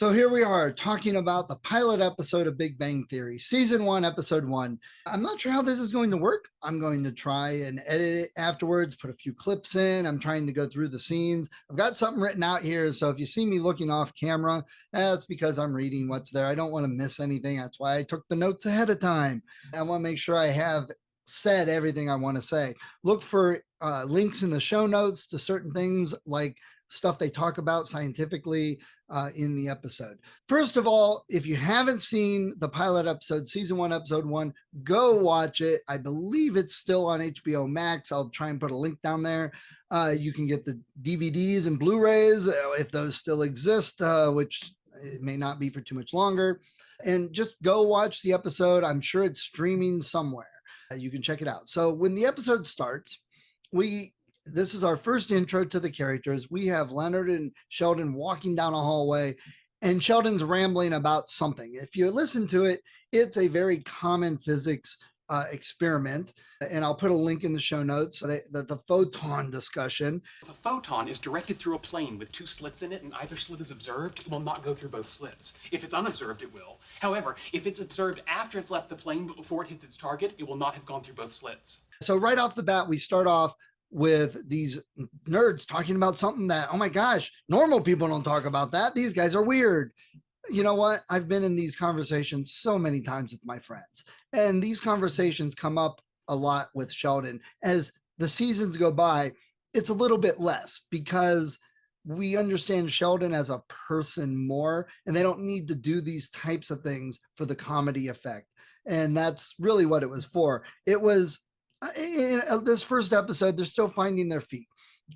So here we are talking about the pilot episode of Big Bang Theory, season 1, episode 1. I'm not sure how this is going to work. I'm going to try and edit it afterwards, put a few clips in. I'm trying to go through the scenes. I've got something written out here. So if you see me looking off camera, that's because I'm reading what's there. I don't want to miss anything. That's why I took the notes ahead of time. I want to make sure I have said everything I want to say. Look for links in the show notes to certain things like stuff they talk about scientifically in the episode. First of all, if you haven't seen the pilot episode, season 1, episode 1, go watch it. I believe it's still on HBO Max. I'll try and put a link down there. You can get the DVDs and Blu-rays if those still exist, which it may not be for too much longer. And just go watch the episode. I'm sure it's streaming somewhere. You can check it out. So when the episode starts, this is our first intro to the characters. We have Leonard and Sheldon walking down a hallway, and Sheldon's rambling about something. If you listen to it, it's a very common physics experiment, and I'll put a link in the show notes. The photon discussion. If a photon is directed through a plane with 2 slits in it and either slit is observed, it will not go through both slits. If it's unobserved, it will. However, if it's observed after it's left the plane but before it hits its target, it will not have gone through both slits. So right off the bat, we start off with these nerds talking about something that, oh my gosh, normal people don't talk about that. These guys are weird. You know what? I've been in these conversations so many times with my friends, and these conversations come up a lot with Sheldon. As the seasons go by, it's a little bit less because we understand Sheldon as a person more, and they don't need to do these types of things for the comedy effect. And that's really what it was for. It was in this first episode, they're still finding their feet.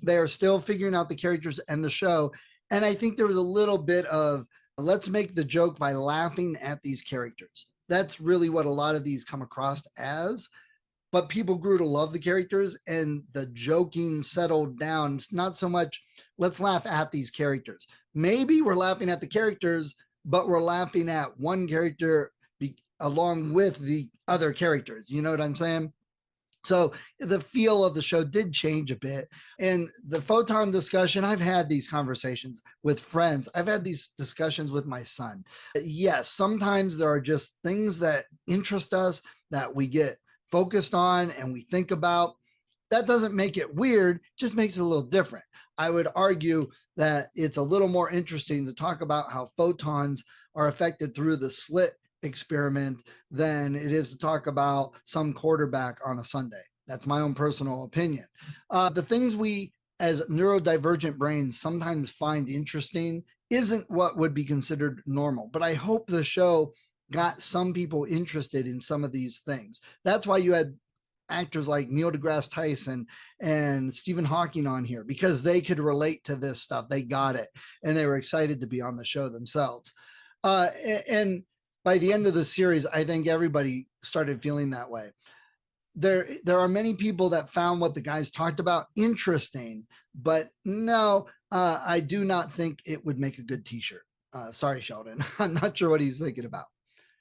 They are still figuring out the characters and the show. And I think there was a little bit of, let's make the joke by laughing at these characters. That's really what a lot of these come across as. But people grew to love the characters, and the joking settled down. It's not so much, let's laugh at these characters. Maybe we're laughing at the characters, but we're laughing at one character along with the other characters. You know what I'm saying? So the feel of the show did change a bit. And the photon discussion, I've had these conversations with friends. I've had these discussions with my son. Yes, sometimes there are just things that interest us that we get focused on and we think about. That doesn't make it weird, just makes it a little different. I would argue that it's a little more interesting to talk about how photons are affected through the slit experiment than it is to talk about some quarterback on a Sunday. That's my own personal opinion. The things we as neurodivergent brains sometimes find interesting isn't what would be considered normal, but I hope the show got some people interested in some of these things. That's why you had actors like Neil deGrasse Tyson and Stephen Hawking on here, because they could relate to this stuff. They got it, and they were excited to be on the show themselves. And by the end of the series, I think everybody started feeling that way. There are many people that found what the guys talked about interesting, but no, I do not think it would make a good t-shirt. Sorry, Sheldon. I'm not sure what he's thinking about.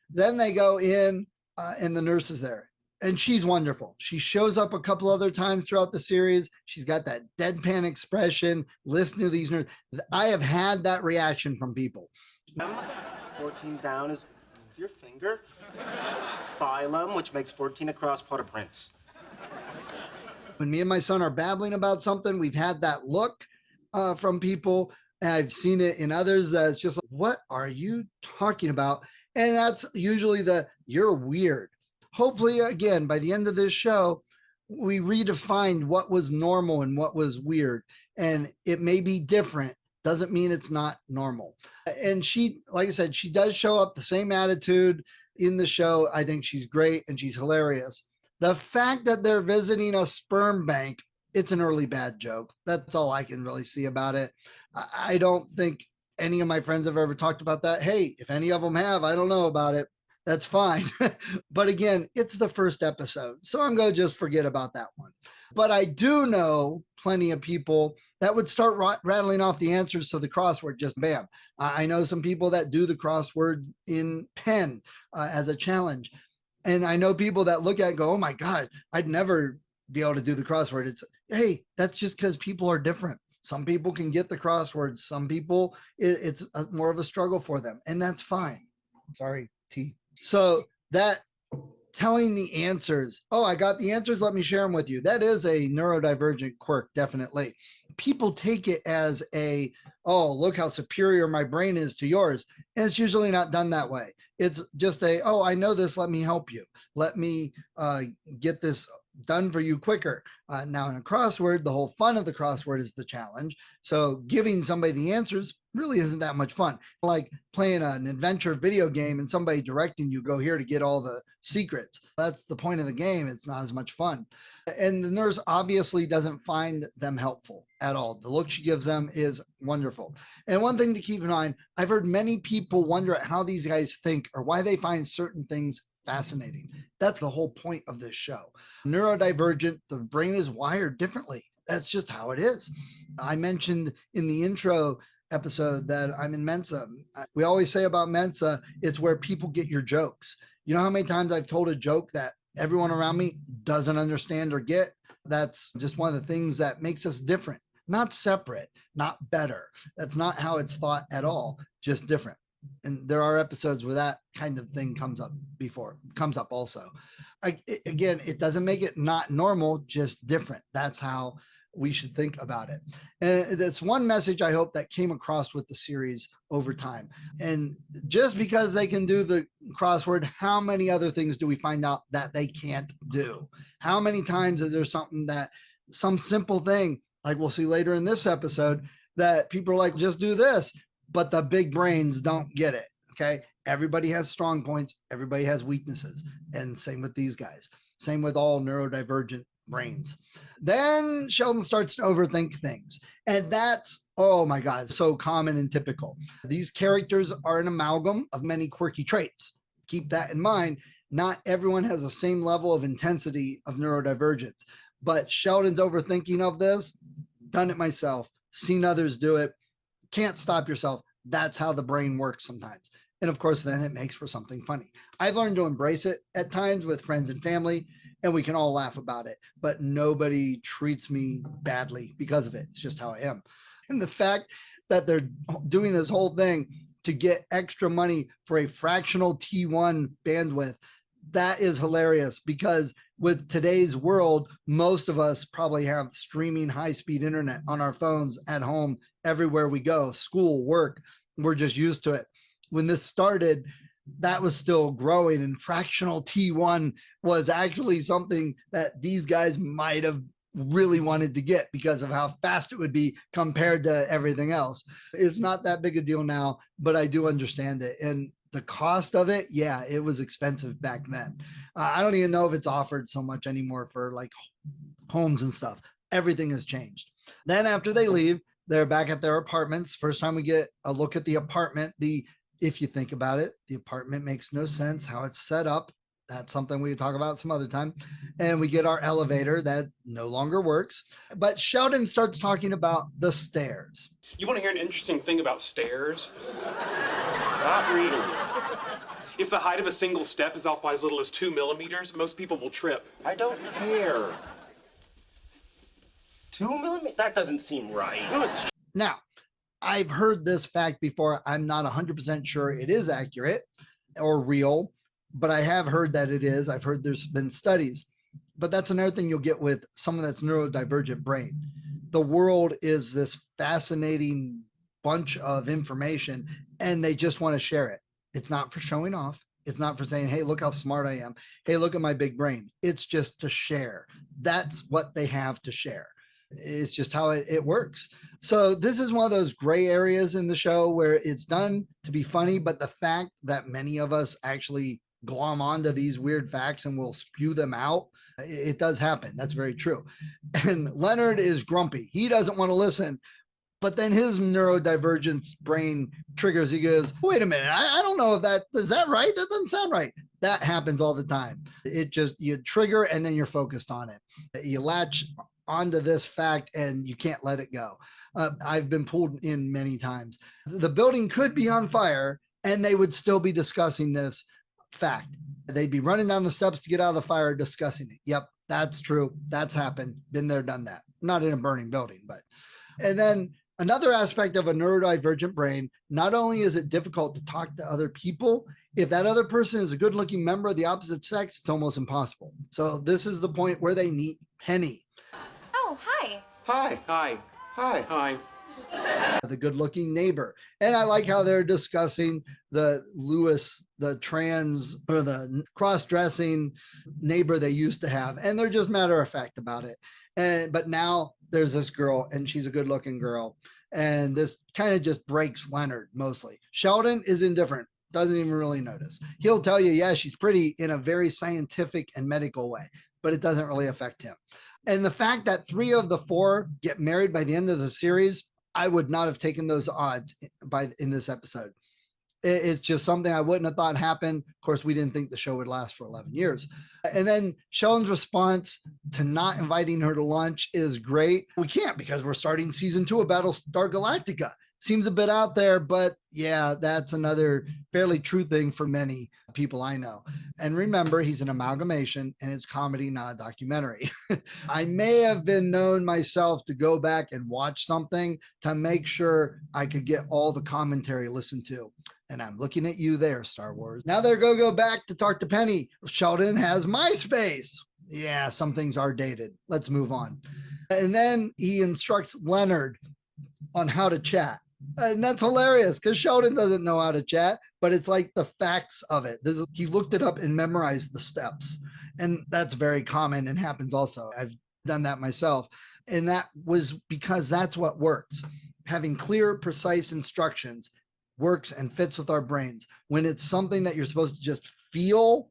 Then they go in and the nurse is there, and she's wonderful. She shows up a couple other times throughout the series. She's got that deadpan expression. Listen to these nurses. I have had that reaction from people. 14 down is your finger. Phylum, which makes 14 across Port-au-Prince. When me and my son are babbling about something, we've had that look from people. And I've seen it in others that's just like, what are you talking about? And that's usually you're weird. Hopefully, again, by the end of this show, we redefined what was normal and what was weird. And it may be different. Doesn't mean it's not normal. And she, like I said, she does show up the same attitude in the show. I think she's great and she's hilarious. The fact that they're visiting a sperm bank, it's an early bad joke. That's all I can really see about it. I don't think any of my friends have ever talked about that. Hey, if any of them have, I don't know about it. That's fine. But again, it's the first episode, so I'm going to just forget about that one. But I do know plenty of people that would start rattling off the answers to the crossword, just bam. I know some people that do the crossword in pen as a challenge. And I know people that look at it and go, oh my God, I'd never be able to do the crossword. It's, hey, that's just because people are different. Some people can get the crosswords. Some people, it's more of a struggle for them, and that's fine. Sorry, T. So that telling the answers, oh, I got the answers, let me share them with you. That is a neurodivergent quirk, definitely. People take it as a, oh, look how superior my brain is to yours. And it's usually not done that way. It's just a, oh, I know this, let me help you. Let me get this done for you quicker. Now in a crossword, the whole fun of the crossword is the challenge. So giving somebody the answers really isn't that much fun. Like playing an adventure video game and somebody directing you, go here to get all the secrets. That's the point of the game. It's not as much fun. And the nurse obviously doesn't find them helpful at all. The look she gives them is wonderful. And one thing to keep in mind, I've heard many people wonder how these guys think or why they find certain things fascinating. That's the whole point of this show. Neurodivergent, the brain is wired differently. That's just how it is. I mentioned in the intro episode that I'm in Mensa. We always say about Mensa, it's where people get your jokes. You know how many times I've told a joke that everyone around me doesn't understand or get? That's just one of the things that makes us different, not separate, not better. That's not how it's thought at all, just different. And there are episodes where that kind of thing comes up also. Again, it doesn't make it not normal, just different. That's how we should think about it. And that's one message I hope that came across with the series over time. And just because they can do the crossword, how many other things do we find out that they can't do? How many times is there something that some simple thing, like we'll see later in this episode, that people are like, just do this, but the big brains don't get it. Okay. Everybody has strong points. Everybody has weaknesses. And same with these guys. Same with all neurodivergent brains. Then Sheldon starts to overthink things. And that's, oh my God, so common and typical. These characters are an amalgam of many quirky traits. Keep that in mind. Not everyone has the same level of intensity of neurodivergence, but Sheldon's overthinking of this, done it myself, seen others do it. Can't stop yourself. That's how the brain works sometimes. And of course, then it makes for something funny. I've learned to embrace it at times with friends and family, and we can all laugh about it, but nobody treats me badly because of it. It's just how I am. And the fact that they're doing this whole thing to get extra money for a fractional T1 bandwidth, that is hilarious, because with today's world, most of us probably have streaming high-speed internet on our phones at home, everywhere we go, school, work. We're just used to it. When this started, that was still growing, and fractional T1 was actually something that these guys might have really wanted to get because of how fast it would be compared to everything else. It's not that big a deal now, but I do understand it. And the cost of it, yeah, it was expensive back then. I don't even know if it's offered so much anymore for like homes and stuff. Everything has changed. Then after they leave, they're back at their apartments. First time we get a look at the apartment, if you think about it, the apartment makes no sense how it's set up. That's something we can talk about some other time. And we get our elevator that no longer works. But Sheldon starts talking about the stairs. You want to hear an interesting thing about stairs? Not really. If the height of a single step is off by as little as 2 millimeters, most people will trip. I don't care. 2 millimeters? That doesn't seem right. No, it's Now, I've heard this fact before. I'm not 100% sure it is accurate or real, but I have heard that it is. I've heard there's been studies, but that's another thing you'll get with someone that's neurodivergent brain. The world is this fascinating bunch of information, and they just want to share it. It's not for showing off. It's not for saying, hey, look how smart I am. Hey, look at my big brain. It's just to share. That's what they have to share. It's just how it works. So this is one of those gray areas in the show where it's done to be funny, but the fact that many of us actually glom onto these weird facts and will spew them out, it does happen. That's very true. And Leonard is grumpy. He doesn't want to listen, but then his neurodivergence brain triggers. He goes, wait a minute, I don't know if is that right? That doesn't sound right. That happens all the time. You trigger and then you're focused on it. You latch onto this fact and you can't let it go. I've been pulled in many times. The building could be on fire and they would still be discussing this fact. They'd be running down the steps to get out of the fire discussing it. Yep, that's true. That's happened. Been there, done that. Not in a burning building, but And then another aspect of a neurodivergent brain, not only is it difficult to talk to other people, if that other person is a good looking member of the opposite sex, it's almost impossible. So this is the point where they meet Penny. Oh, hi. Hi. Hi. Hi. Hi. The good looking neighbor. And I like how they're discussing the trans or the cross dressing neighbor they used to have. And they're just matter of fact about it. But now there's this girl and she's a good looking girl. And this kind of just breaks Leonard mostly. Sheldon is indifferent, doesn't even really notice. He'll tell you, yeah, she's pretty in a very scientific and medical way, but it doesn't really affect him. And the fact that 3 of the 4 get married by the end of the series, I would not have taken those odds in this episode. It's just something I wouldn't have thought happened. Of course, we didn't think the show would last for 11 years. And then Sheldon's response to not inviting her to lunch is great. We can't because we're starting season 2 of Battlestar Galactica. Seems a bit out there, but yeah, that's another fairly true thing for many people I know. And remember, he's an amalgamation and it's comedy, not a documentary. I may have been known myself to go back and watch something to make sure I could get all the commentary listened to. And I'm looking at you there, Star Wars. Now they're going to go back to talk to Penny. Sheldon has MySpace. Yeah, some things are dated. Let's move on. And then he instructs Leonard on how to chat. And that's hilarious because Sheldon doesn't know how to chat, but it's like the facts of it. He looked it up and memorized the steps. And that's very common and happens also. I've done that myself. And that was because that's what works. Having clear, precise instructions works and fits with our brains. When it's something that you're supposed to just feel,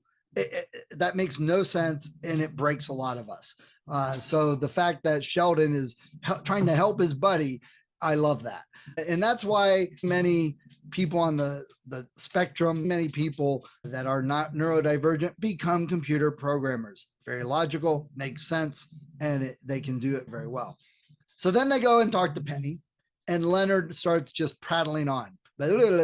that makes no sense and it breaks a lot of us. So the fact that Sheldon is trying to help his buddy, I love that. And that's why many people on the spectrum, many people that are not neurodivergent become computer programmers. Very logical, makes sense, and they can do it very well. So then they go and talk to Penny, and Leonard starts just prattling on,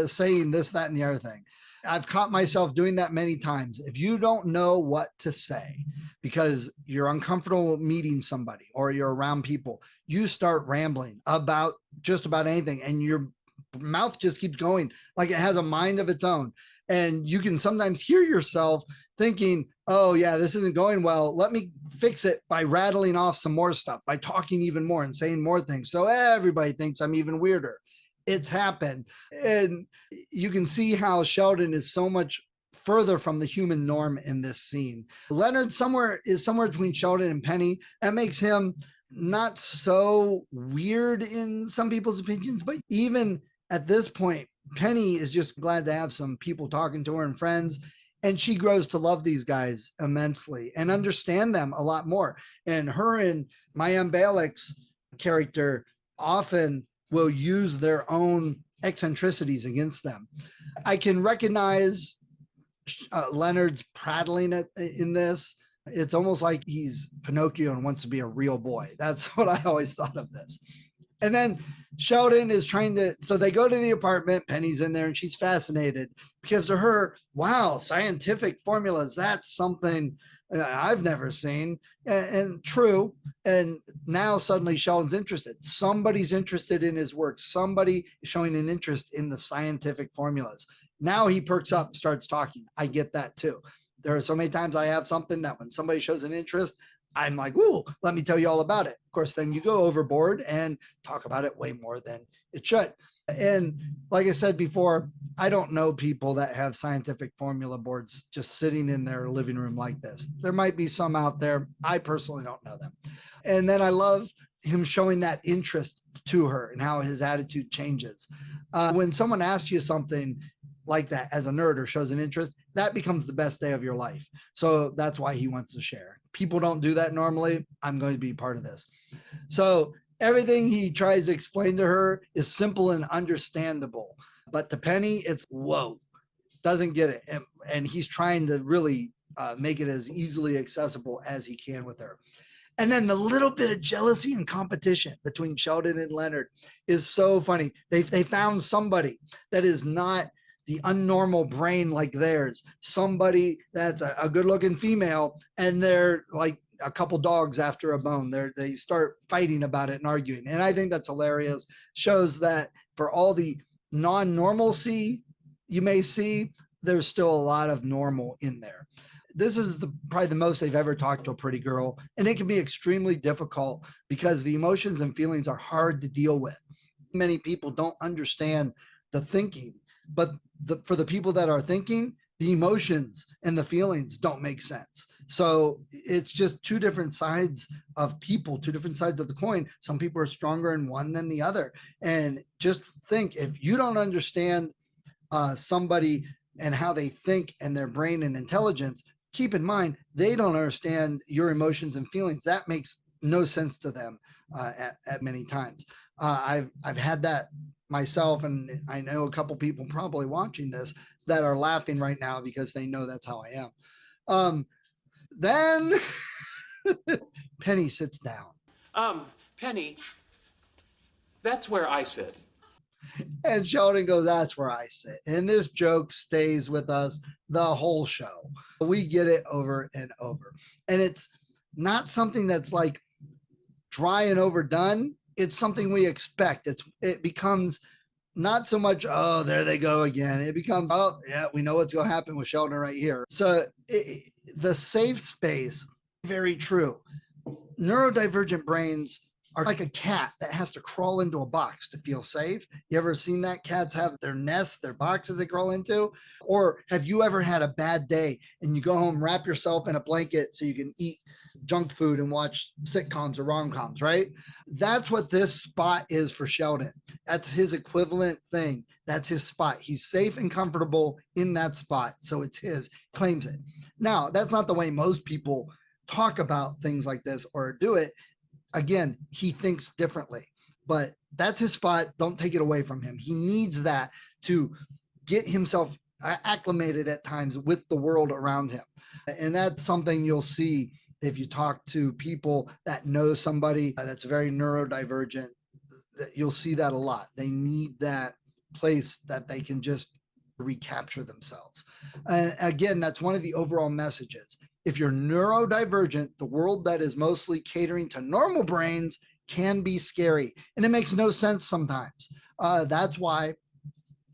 saying this, that, and the other thing. I've caught myself doing that many times. If you don't know what to say because you're uncomfortable meeting somebody or you're around people, you start rambling about just about anything and your mouth just keeps going like it has a mind of its own. And you can sometimes hear yourself thinking, oh yeah, this isn't going well. Let me fix it by rattling off some more stuff, by talking even more and saying more things. So everybody thinks I'm even weirder. It's happened. And you can see how Sheldon is so much further from the human norm in this scene. Leonard is somewhere between Sheldon and Penny. That makes him not so weird in some people's opinions, but even at this point, Penny is just glad to have some people talking to her and friends. And she grows to love these guys immensely and understand them a lot more. And her and Mayim Bialik's character often will use their own eccentricities against them. I can recognize Leonard's prattling in this. It's almost like he's Pinocchio and wants to be a real boy. That's what I always thought of this. And then Sheldon is so they go to the apartment, Penny's in there and she's fascinated because to her, wow, scientific formulas, that's something I've never seen. And true. And now suddenly Sheldon's interested. Somebody's interested in his work. Somebody is showing an interest in the scientific formulas. Now he perks up, starts talking. I get that too. There are so many times I have something that when somebody shows an interest, I'm like, ooh, let me tell you all about it. Of course, then you go overboard and talk about it way more than it should. And like I said before, I don't know people that have scientific formula boards just sitting in their living room like this. There might be some out there. I personally don't know them. And then I love him showing that interest to her and how his attitude changes. When someone asks you something like that as a nerd or shows an interest, that becomes the best day of your life. So that's why he wants to share. People don't do that normally. I'm going to be part of this. So everything he tries to explain to her is simple and understandable. But to Penny, it's whoa, doesn't get it. And he's trying to really make it as easily accessible as he can with her. And then the little bit of jealousy and competition between Sheldon and Leonard is so funny. They found somebody that is not the unnormal brain like theirs, somebody that's a good looking female, and they're like a couple dogs after a bone. They start fighting about it and arguing. And I think that's hilarious. Shows that for all the non-normalcy you may see, there's still a lot of normal in there. This is probably the most they've ever talked to a pretty girl. And it can be extremely difficult because the emotions and feelings are hard to deal with. Many people don't understand the thinking, but for the people that are thinking, the emotions and the feelings don't make sense. So it's just two different sides of people, two different sides of the coin. Some people are stronger in one than the other. And just think, if you don't understand somebody and how they think and their brain and intelligence, keep in mind, they don't understand your emotions and feelings. That makes no sense to them at many times. I've had that myself, and I know a couple people probably watching this that are laughing right now because they know that's how I am. Then Penny sits down. Penny, that's where I sit. And Sheldon goes, that's where I sit. And this joke stays with us the whole show. We get it over and over. And it's not something that's like dry and overdone. It's something we expect. It becomes not so much, oh, there they go again. It becomes, oh, yeah, we know what's going to happen with Sheldon right here. So the safe space, very true. Neurodivergent brains are like a cat that has to crawl into a box to feel safe. You ever seen that? Cats have their nests, their boxes they crawl into. Or have you ever had a bad day and you go home, wrap yourself in a blanket so you can eat junk food and watch sitcoms or rom-coms, right? That's what this spot is for Sheldon. That's his equivalent thing. That's his spot. He's safe and comfortable in that spot. So it's his, claims it. Now, that's not the way most people talk about things like this or do it. Again, he thinks differently, but that's his spot. Don't take it away from him. He needs that to get himself acclimated at times with the world around him. And that's something you'll see if you talk to people that know somebody that's very neurodivergent. You'll see that a lot. They need that place that they can just recapture themselves. And again, that's one of the overall messages. If you're neurodivergent, the world that is mostly catering to normal brains can be scary. And it makes no sense sometimes. That's why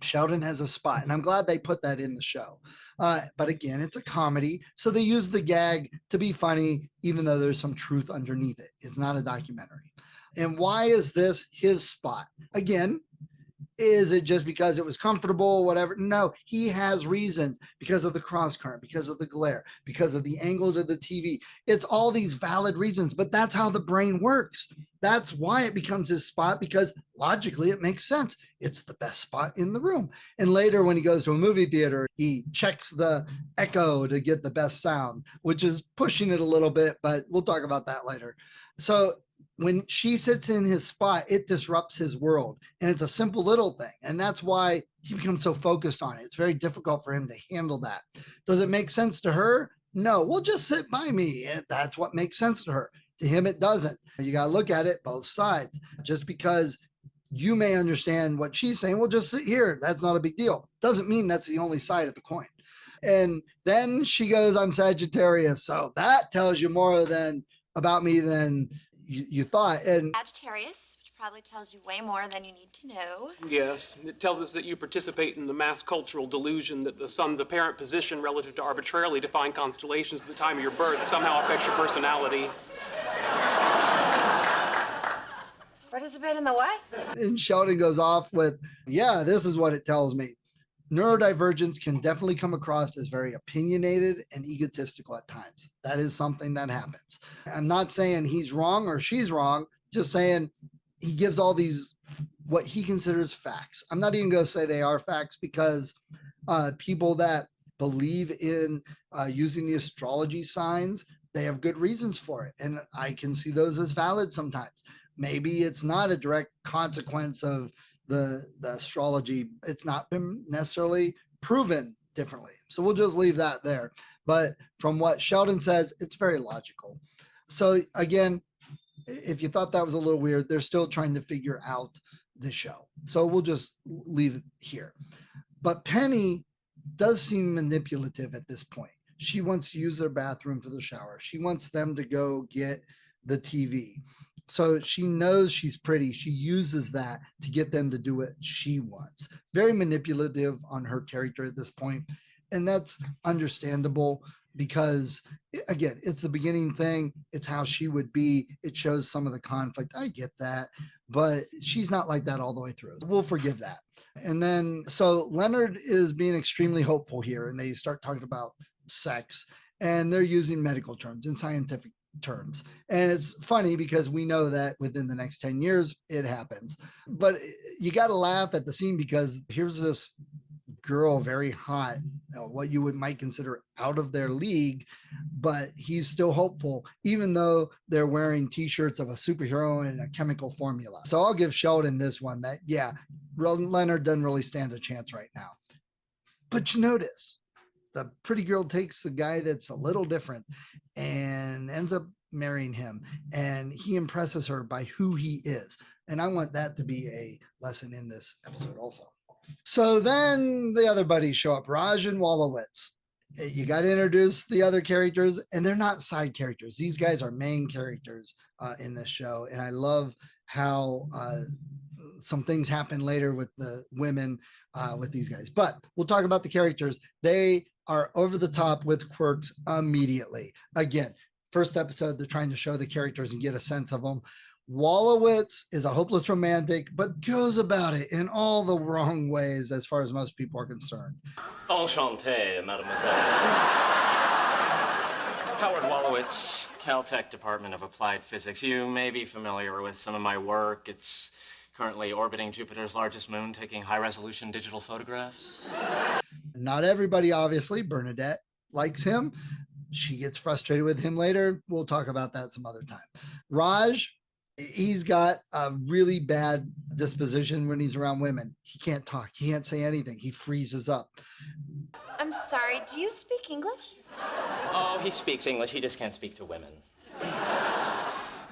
Sheldon has a spot. And I'm glad they put that in the show. But again, it's a comedy. So they use the gag to be funny, even though there's some truth underneath it. It's not a documentary. And why is this his spot? Again, is it just because it was comfortable, whatever? No, he has reasons because of the cross current, because of the glare, because of the angle to the TV. It's all these valid reasons, but that's how the brain works. That's why it becomes his spot, because logically it makes sense. It's the best spot in the room. And later when he goes to a movie theater, he checks the echo to get the best sound, which is pushing it a little bit, but we'll talk about that later. So when she sits in his spot, it disrupts his world. And it's a simple little thing. And that's why he becomes so focused on it. It's very difficult for him to handle that. Does it make sense to her? No, well, just sit by me. And that's what makes sense to her. To him, it doesn't. You got to look at it both sides. Just because you may understand what she's saying, well, just sit here. That's not a big deal. Doesn't mean that's the only side of the coin. And then she goes, I'm Sagittarius. So that tells you more about me than you thought. And Sagittarius, which probably tells you way more than you need to know. Yes, it tells us that you participate in the mass cultural delusion that the sun's apparent position relative to arbitrarily defined constellations at the time of your birth somehow affects your personality. Participate in the what? And Sheldon goes off with, yeah, this is what it tells me. Neurodivergence can definitely come across as very opinionated and egotistical at times. That is something that happens. I'm not saying he's wrong or she's wrong, just saying he gives all these, what he considers facts. I'm not even going to say they are facts, because people that believe in using the astrology signs, they have good reasons for it. And I can see those as valid sometimes. Maybe it's not a direct consequence of the astrology. It's not been necessarily proven differently. So we'll just leave that there. But from what Sheldon says, it's very logical. So again, if you thought that was a little weird, they're still trying to figure out the show. So we'll just leave it here. But Penny does seem manipulative at this point. She wants to use their bathroom for the shower. She wants them to go get the TV. So she knows she's pretty. She uses that to get them to do what she wants. Very manipulative on her character at this point. And that's understandable because, again, it's the beginning thing. It's how she would be. It shows some of the conflict. I get that, but she's not like that all the way through. We'll forgive that. And then, so Leonard is being extremely hopeful here, and they start talking about sex, and they're using medical terms and scientific terms. And it's funny because we know that within the next 10 years, it happens. But you got to laugh at the scene because here's this girl, very hot, what you might consider out of their league, but he's still hopeful, even though they're wearing t-shirts of a superhero and a chemical formula. So I'll give Sheldon this one that, yeah, Leonard doesn't really stand a chance right now. But you notice the pretty girl takes the guy that's a little different and ends up marrying him, and he impresses her by who he is. And I want that to be a lesson in this episode also. So then the other buddies show up, Raj and Wolowitz. You got to introduce the other characters, and they're not side characters. These guys are main characters in this show. And I love how some things happen later with the women with these guys. But we'll talk about the characters. They are over the top with quirks immediately. Again, first episode, they're trying to show the characters and get a sense of them. Wolowitz is a hopeless romantic, but goes about it in all the wrong ways as far as most people are concerned. Enchanté, mademoiselle. Howard Wolowitz, Caltech Department of Applied Physics. You may be familiar with some of my work. It's currently orbiting Jupiter's largest moon, taking high-resolution digital photographs. Not everybody, obviously. Bernadette likes him. She gets frustrated with him later. We'll talk about that some other time. Raj, he's got a really bad disposition when he's around women. He can't talk. He can't say anything. He freezes up. I'm sorry, do you speak English? Oh, he speaks English. He just can't speak to women.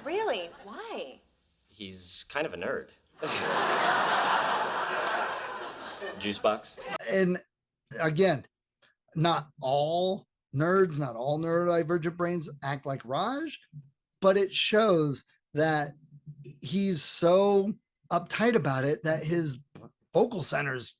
Really? Why? He's kind of a nerd. Juice box? And again, not all nerds, not all neurodivergent brains act like Raj, but it shows that he's so uptight about it that his vocal centers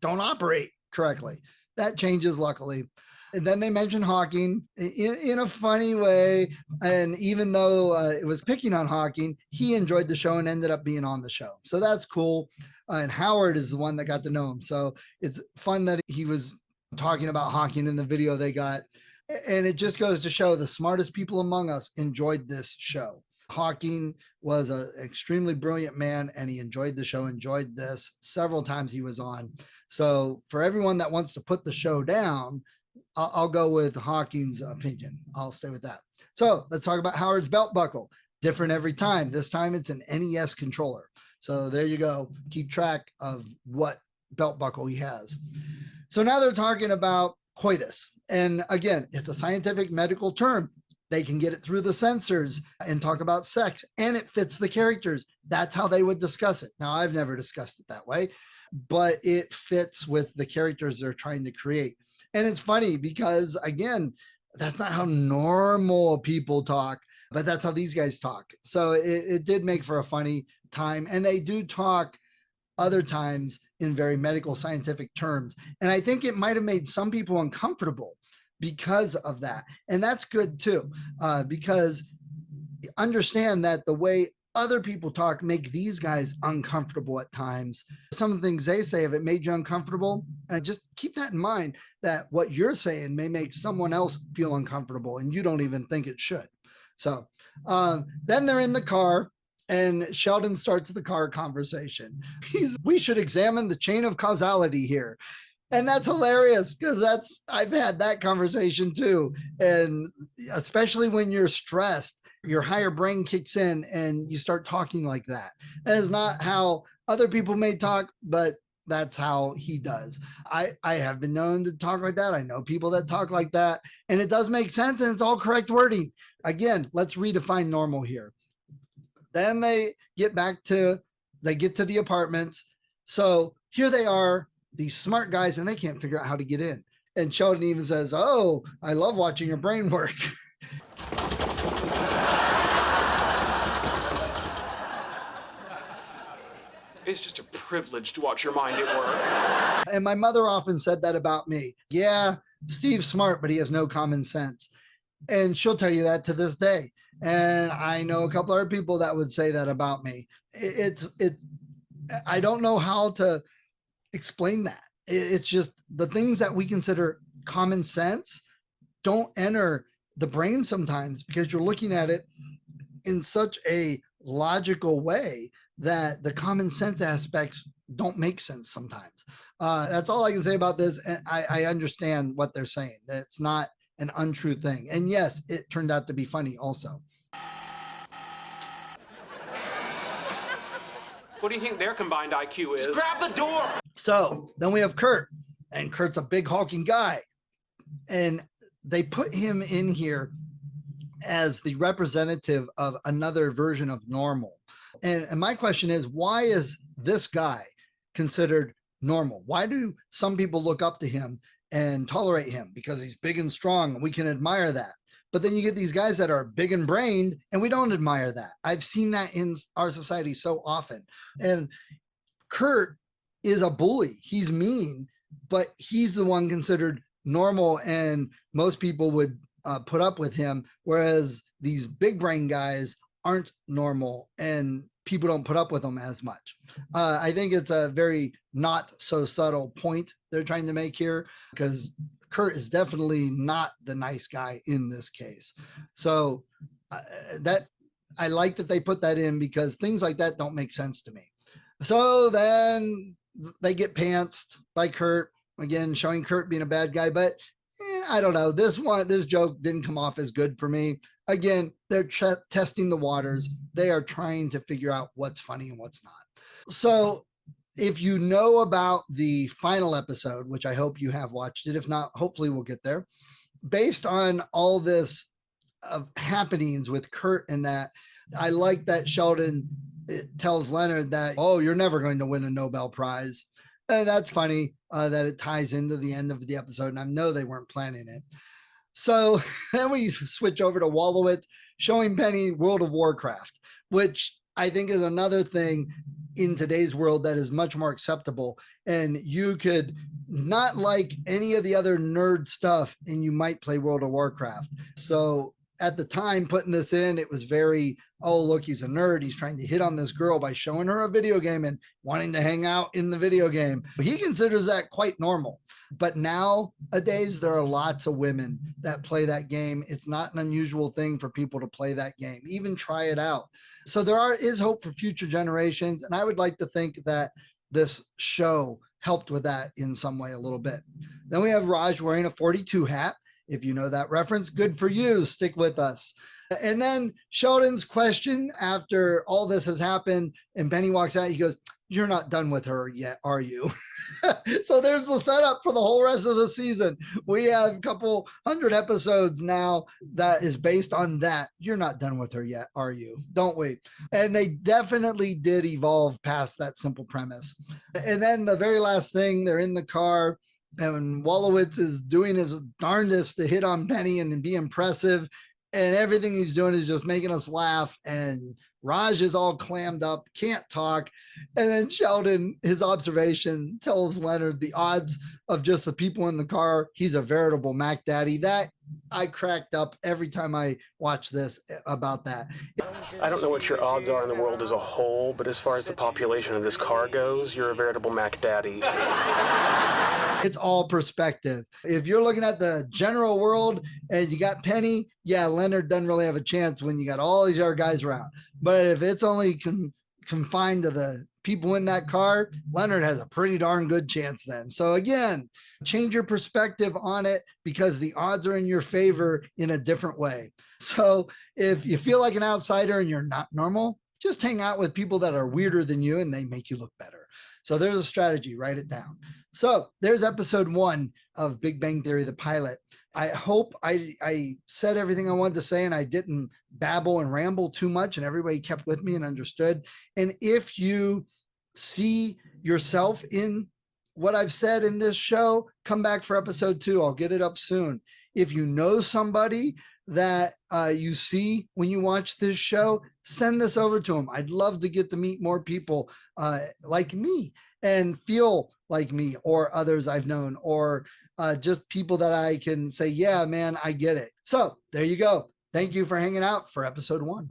don't operate correctly. That changes, luckily. And then they mention Hawking in a funny way. And even though it was picking on Hawking, he enjoyed the show and ended up being on the show. So that's cool. And Howard is the one that got to know him. So it's fun that he was talking about Hawking in the video they got. And it just goes to show the smartest people among us enjoyed this show. Hawking was an extremely brilliant man, and he enjoyed the show, enjoyed this several times he was on. So for everyone that wants to put the show down, I'll go with Hawking's opinion. I'll stay with that. So let's talk about Howard's belt buckle. Different every time. This time it's an NES controller. So there you go. Keep track of what belt buckle he has. So now they're talking about coitus. And again, it's a scientific medical term. They can get it through the sensors and talk about sex, and it fits the characters. That's how they would discuss it. Now, I've never discussed it that way, but it fits with the characters they're trying to create. And it's funny because, again, that's not how normal people talk, but that's how these guys talk. So it did make for a funny time. And they do talk other times in very medical scientific terms. And I think it might have made some people uncomfortable because of that. And that's good too, because understand that the way other people talk make these guys uncomfortable at times. Some of the things they say, if it made you uncomfortable, and just keep that in mind that what you're saying may make someone else feel uncomfortable and you don't even think it should. So then they're in the car and Sheldon starts the car conversation. We should examine the chain of causality here. And that's hilarious because I've had that conversation too. And especially when you're stressed, your higher brain kicks in and you start talking like that. That is not how other people may talk, but that's how he does. I have been known to talk like that. I know people that talk like that, and it does make sense and it's all correct wording. Again, let's redefine normal here. Then they get to the apartments. So here they are, these smart guys, and they can't figure out how to get in. And Sheldon even says, "Oh, I love watching your brain work." It's just a privilege to watch your mind at work. And my mother often said that about me. Yeah, Steve's smart, but he has no common sense. And she'll tell you that to this day. And I know a couple other people that would say that about me. I don't know how to explain that. It's just the things that we consider common sense don't enter the brain sometimes because you're looking at it in such a logical way that the common sense aspects don't make sense sometimes. That's all I can say about this. And I understand what they're saying. It's not an untrue thing. And yes, it turned out to be funny also. What do you think their combined IQ is? Grab the door! So then we have Kurt, and Kurt's a big hulking guy. And they put him in here as the representative of another version of normal. And my question is, why is this guy considered normal? Why do some people look up to him and tolerate him? Because he's big and strong, and we can admire that. But then you get these guys that are big and brained, and we don't admire that. I've seen that in our society so often. And Kurt is a bully. He's mean, but he's the one considered normal, and most people would put up with him, whereas these big brain guys aren't normal, and people don't put up with them as much. I think it's a very not so subtle point they're trying to make here, because Kurt is definitely not the nice guy in this case. So that I like that they put that in, because things like that don't make sense to me. So then they get pantsed by Kurt, again, showing Kurt being a bad guy, but I don't know. This joke didn't come off as good for me. Again, they're testing the waters. They are trying to figure out what's funny and what's not. So if you know about the final episode, which I hope you have watched it, if not, hopefully we'll get there. Based on all this happenings with Kurt and that, I like that Sheldon tells Leonard that, oh, you're never going to win a Nobel Prize. And that's funny that it ties into the end of the episode. And I know they weren't planning it. So then we switch over to Wolowitz showing Penny World of Warcraft, which I think is another thing in today's world that is much more acceptable. And you could not like any of the other nerd stuff and you might play World of Warcraft. So at the time putting this in, it was very, oh, look, he's a nerd. He's trying to hit on this girl by showing her a video game and wanting to hang out in the video game. He considers that quite normal. But nowadays, there are lots of women that play that game. It's not an unusual thing for people to play that game, even try it out. So there is hope for future generations. And I would like to think that this show helped with that in some way a little bit. Then we have Raj wearing a 42 hat. If you know that reference, good for you. Stick with us. And then Sheldon's question after all this has happened and Penny walks out, he goes, you're not done with her yet, are you? So there's the setup for the whole rest of the season. We have a couple hundred episodes now that is based on that. You're not done with her yet, are you? Don't wait. And they definitely did evolve past that simple premise. And then the very last thing, they're in the car and Wolowitz is doing his darndest to hit on Penny and be impressive. And everything he's doing is just making us laugh. And Raj is all clammed up, can't talk. And then Sheldon, his observation tells Leonard the odds of just the people in the car. He's a veritable Mac Daddy. That I cracked up every time I watch this about that. I don't know what your odds are in the world as a whole, but as far as the population of this car goes, you're a veritable Mac Daddy. It's all perspective. If you're looking at the general world and you got Penny, yeah, Leonard doesn't really have a chance when you got all these other guys around. But if it's only confined to the people in that car, Leonard has a pretty darn good chance then. So again, change your perspective on it because the odds are in your favor in a different way. So if you feel like an outsider and you're not normal, just hang out with people that are weirder than you and they make you look better. So there's a strategy, write it down. So there's episode 1 of Big Bang Theory, the pilot. I hope I said everything I wanted to say and I didn't babble and ramble too much and everybody kept with me and understood. And if you see yourself in what I've said in this show, come back for episode 2. I'll get it up soon. If you know somebody that you see when you watch this show, send this over to them. I'd love to get to meet more people like me and feel like me or others I've known, or just people that I can say, yeah, man, I get it. So there you go. Thank you for hanging out for episode 1.